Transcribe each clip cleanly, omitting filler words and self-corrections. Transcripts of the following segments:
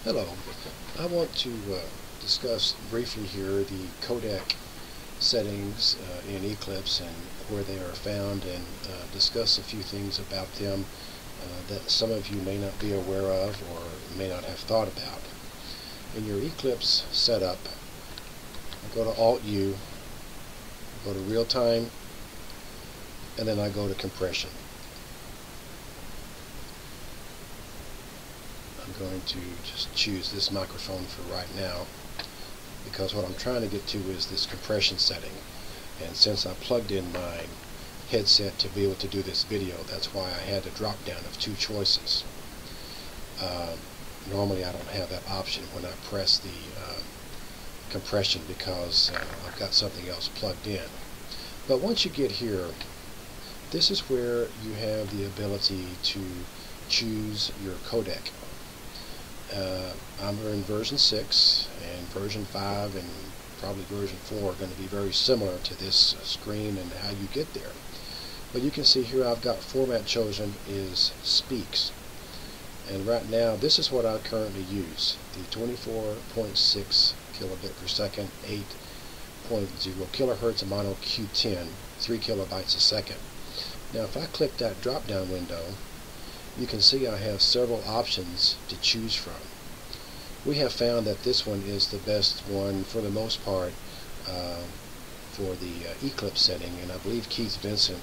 Hello. I want to discuss briefly here the codec settings in Eclipse and where they are found, and discuss a few things about them that some of you may not be aware of or may not have thought about. In your Eclipse setup, I go to Alt-U, go to Real Time, and then I go to Compression. I'm going to just choose this microphone for right now because what I'm trying to get to is this compression setting, and since I plugged in my headset to be able to do this video, that's why I had a drop down of two choices. Normally I don't have that option when I press the compression because I've got something else plugged in. But once you get here, this is where you have the ability to choose your codec. I'm in version 6, and version 5 and probably version 4 are going to be very similar to this screen and how you get there. But you can see here I've got format chosen is Speaks, and right now this is what I currently use, the 24.6 kilobit per second, 8.0 kilohertz mono Q10, 3 kilobytes a second. Now if I click that drop down window, you can see I have several options to choose from. We have found that this one is the best one for the most part for the Eclipse setting, and I believe Keith Vincent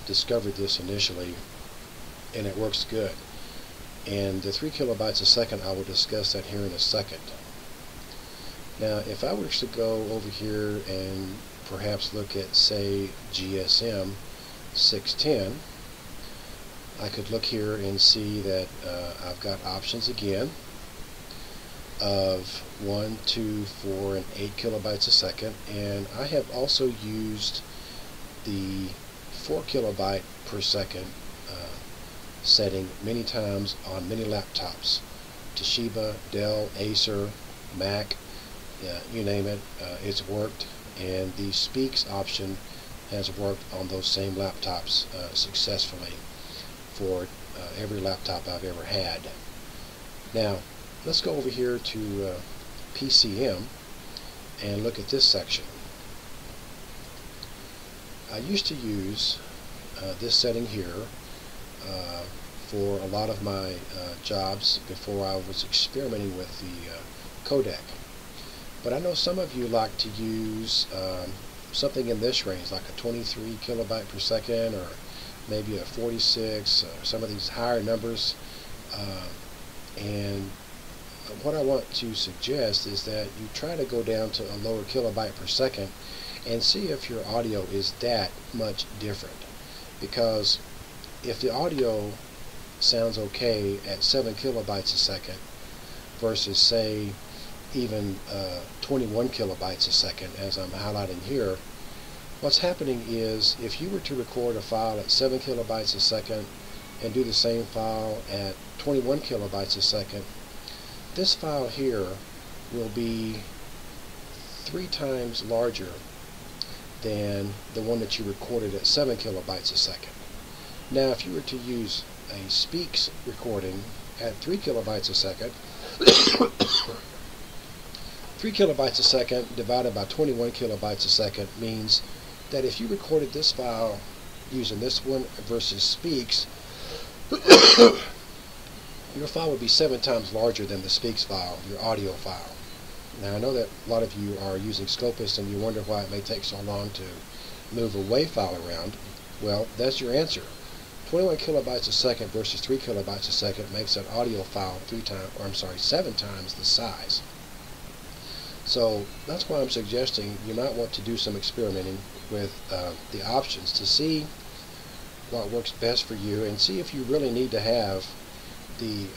discovered this initially, and it works good. And the 3 kilobytes a second, I will discuss that here in a second. Now if I were to go over here and perhaps look at, say, GSM 610, I could look here and see that I've got options again of 1, 2, 4, and 8 kilobytes a second, and I have also used the 4 kilobyte per second setting many times on many laptops. Toshiba, Dell, Acer, Mac, you name it, it's worked, and the Speaks option has worked on those same laptops successfully for every laptop I've ever had. Now let's go over here to PCM and look at this section. I used to use this setting here for a lot of my jobs before I was experimenting with the codec. But I know some of you like to use something in this range, like a 23 kilobyte per second, or maybe a 46, some of these higher numbers. And what I want to suggest is that you try to go down to a lower kilobyte per second and see if your audio is that much different. Because if the audio sounds okay at 7 kilobytes a second versus, say, even 21 kilobytes a second, as I'm highlighting here, what's happening is if you were to record a file at 7 kilobytes a second and do the same file at 21 kilobytes a second, this file here will be 3 times larger than the one that you recorded at 7 kilobytes a second. Now if you were to use a Speaks recording at 3 kilobytes a second, 3 kilobytes a second divided by 21 kilobytes a second means that if you recorded this file using this one versus Speaks, your file would be 7 times larger than the Speaks file, your audio file. Now I know that a lot of you are using Scopus and you wonder why it may take so long to move a WAV file around. Well, that's your answer. 21 kilobytes a second versus 3 kilobytes a second makes that audio file 7 times the size. So that's why I'm suggesting you might want to do some experimenting with the options to see what works best for you, and see if you really need to have the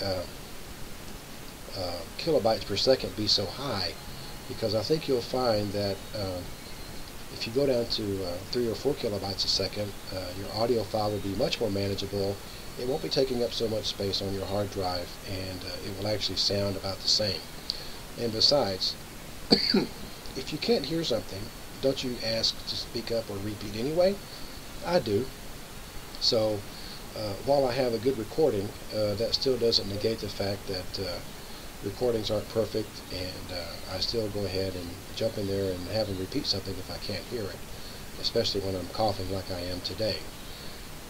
kilobytes per second be so high, because I think you'll find that if you go down to 3 or 4 kilobytes a second, your audio file will be much more manageable. It won't be taking up so much space on your hard drive, and it will actually sound about the same. And besides, if you can't hear something, don't you ask to speak up or repeat anyway? I do. So while I have a good recording, that still doesn't negate the fact that recordings aren't perfect, and I still go ahead and jump in there and have them repeat something if I can't hear it, especially when I'm coughing like I am today.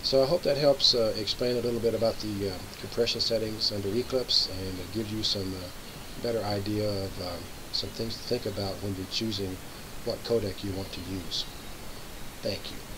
So I hope that helps explain a little bit about the compression settings under Eclipse, and it gives you some better idea of some things to think about when you're choosing what codec you want to use. Thank you.